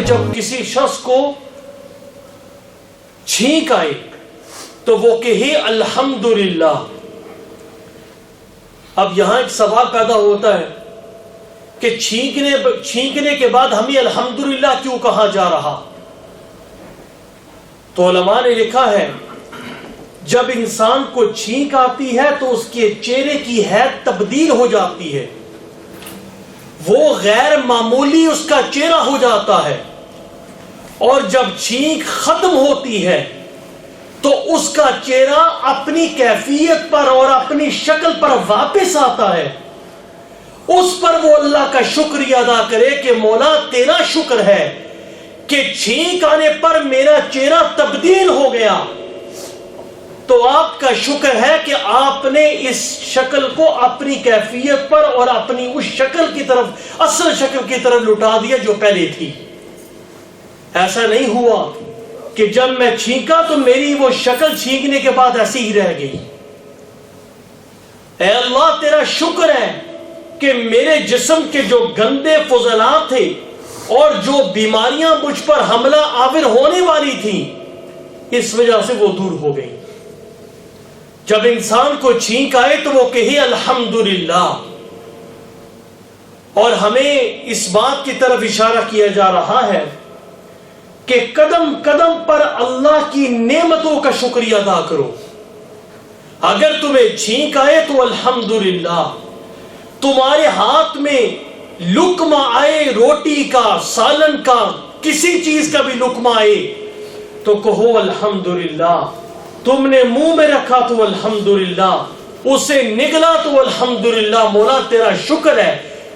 جب کسی شخص کو چھینک آئے تو وہ کہے الحمدللہ. اب یہاں ایک سوال پیدا ہوتا ہے کہ چھینکنے کے بعد ہمیں الحمدللہ کیوں کہا جا رہا؟ تو علماء نے لکھا ہے جب انسان کو چھینک آتی ہے تو اس کے چہرے کی حیت تبدیل ہو جاتی ہے، وہ غیر معمولی اس کا چہرہ ہو جاتا ہے، اور جب چھینک ختم ہوتی ہے تو اس کا چہرہ اپنی کیفیت پر اور اپنی شکل پر واپس آتا ہے. اس پر وہ اللہ کا شکریہ ادا کرے کہ مولا تیرا شکر ہے کہ چھینک آنے پر میرا چہرہ تبدیل ہو گیا، تو آپ کا شکر ہے کہ آپ نے اس شکل کو اپنی کیفیت پر اور اپنی اس شکل کی طرف، اصل شکل کی طرف لٹا دیا جو پہلے تھی. ایسا نہیں ہوا کہ جب میں چھینکا تو میری وہ شکل چھینکنے کے بعد ایسی ہی رہ گئی. اے اللہ تیرا شکر ہے کہ میرے جسم کے جو گندے فضلات تھے اور جو بیماریاں مجھ پر حملہ آور ہونے والی تھیں اس وجہ سے وہ دور ہو گئی. جب انسان کو چھینک آئے تو وہ کہے الحمدللہ. اور ہمیں اس بات کی طرف اشارہ کیا جا رہا ہے کہ قدم قدم پر اللہ کی نعمتوں کا شکریہ ادا کرو. اگر تمہیں چھینک آئے تو الحمدللہ. تمہارے ہاتھ میں لقمہ آئے روٹی کا، سالن کا، کسی چیز کا بھی لقمہ آئے تو کہو الحمدللہ. تم نے منہ میں رکھا تو الحمدللہ، اسے نگلا تو الحمدللہ. مولا تیرا شکر ہے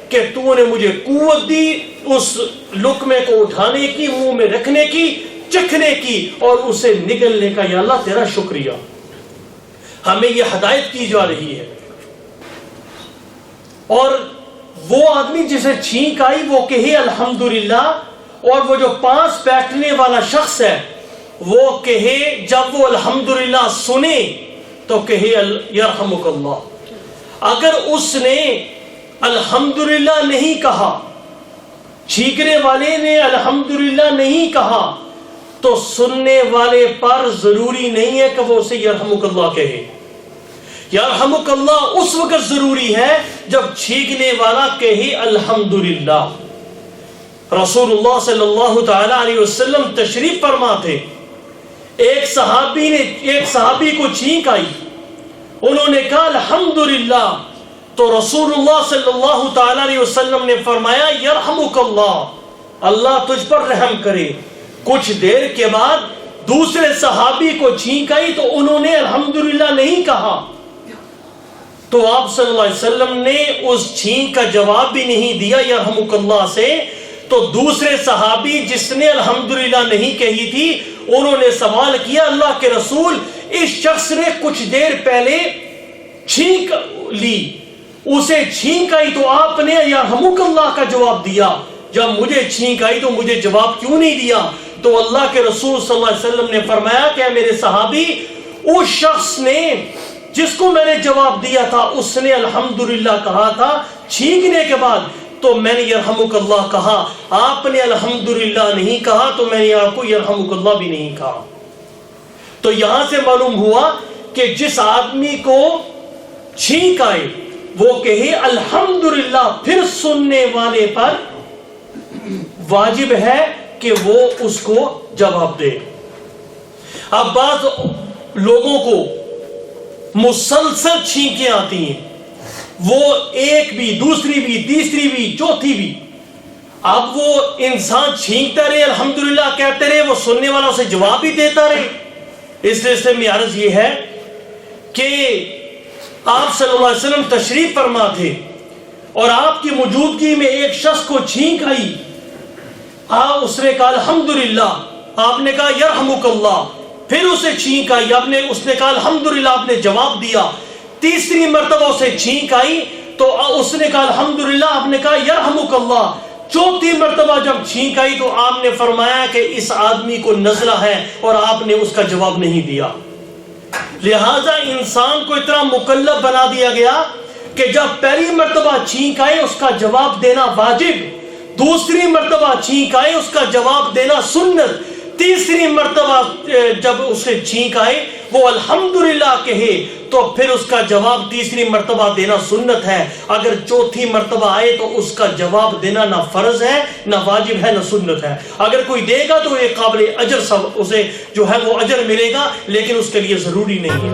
کہ تو نے مجھے قوت دی اس لقمے کو اٹھانے کی، منہ میں رکھنے کی، چکھنے کی اور اسے نگلنے کا. یا اللہ تیرا شکریہ. ہمیں یہ ہدایت کی جا رہی ہے. اور وہ آدمی جسے چھینک آئی وہ کہے الحمدللہ، اور وہ جو پاس بیٹھنے والا شخص ہے وہ کہے، جب وہ الحمدللہ سنے تو کہے یرحمک اللہ. اگر اس نے الحمدللہ نہیں کہا، چھینکنے والے نے الحمدللہ نہیں کہا، تو سننے والے پر ضروری نہیں ہے کہ وہ اسے یرحمک اللہ کہے. یرحمک اللہ اس وقت ضروری ہے جب چھینکنے والا کہے الحمدللہ. رسول اللہ صلی اللہ تعالی علیہ وسلم تشریف فرما تھے. ایک صحابی کو چھینک آئی، انہوں نے کہا الحمدللہ، تو رسول اللہ صلی اللہ تعالی علیہ وسلم نے فرمایا یرحمک اللہ، اللہ تجھ پر رحم کرے. کچھ دیر کے بعد دوسرے صحابی کو چھینک آئی تو انہوں نے الحمدللہ نہیں کہا، تو آپ صلی اللہ علیہ وسلم نے اس چھینک کا جواب بھی نہیں دیا یرحمک اللہ سے. تو دوسرے صحابی جس نے الحمدللہ نہیں کہی تھی انہوں نے سوال کیا اللہ کے رسول، اس شخص نے کچھ دیر پہلے چھینک لی، اسے چھینک آئی تو آپ نے یرحمک اللہ کا جواب دیا، جب مجھے چھینک آئی تو مجھے جواب کیوں نہیں دیا؟ تو اللہ کے رسول صلی اللہ علیہ وسلم نے فرمایا کہ میرے صحابی، اس شخص نے جس کو میں نے جواب دیا تھا اس نے الحمدللہ کہا تھا چھینکنے کے بعد، تو میں نے یرحمک اللہ کہا. آپ نے الحمدللہ نہیں کہا تو میں نے آپ کو یرحمک اللہ بھی نہیں کہا. تو یہاں سے معلوم ہوا کہ جس آدمی کو چھینک آئے وہ کہے الحمدللہ، پھر سننے والے پر واجب ہے کہ وہ اس کو جواب دے. اب بعض لوگوں کو مسلسل چھینکیں آتی ہیں، وہ ایک بھی، دوسری بھی، تیسری بھی، چوتھی بھی. اب وہ انسان چھینکتا رہے، الحمدللہ کہتے رہے، وہ سننے والا اسے جواب بھی دیتا رہے. اس سلسلے میں عرض یہ ہے کہ آپ صلی اللہ علیہ وسلم تشریف فرما تھے اور آپ کی موجودگی میں ایک شخص کو چھینک آئی. اس نے کہا الحمدللہ، آپ نے کہا یرحمک اللہ. پھر اسے چھینک آئی، اس نے کہا الحمدللہ، آپ نے جواب دیا. تیسری مرتبہ اسے چھینک آئی تو اس نے کہا الحمدللہ، آپ نے کہا یرحمک اللہ. چوتھی مرتبہ جب چھینک آئی تو آپ نے فرمایا کہ اس آدمی کو نزلہ ہے، اور آپ نے اس کا جواب نہیں دیا. لہذا انسان کو اتنا مکلف بنا دیا گیا کہ جب پہلی مرتبہ چھینک آئے اس کا جواب دینا واجب، دوسری مرتبہ چھینک آئے اس کا جواب دینا سنت، تیسری مرتبہ جب اسے چھینک آئے وہ الحمدللہ کہے تو پھر اس کا جواب تیسری مرتبہ دینا سنت ہے. اگر چوتھی مرتبہ آئے تو اس کا جواب دینا نہ فرض ہے نہ واجب ہے نہ سنت ہے. اگر کوئی دے گا تو یہ قابل اجر سب اسے جو ہے وہ اجر ملے گا، لیکن اس کے لیے ضروری نہیں ہے.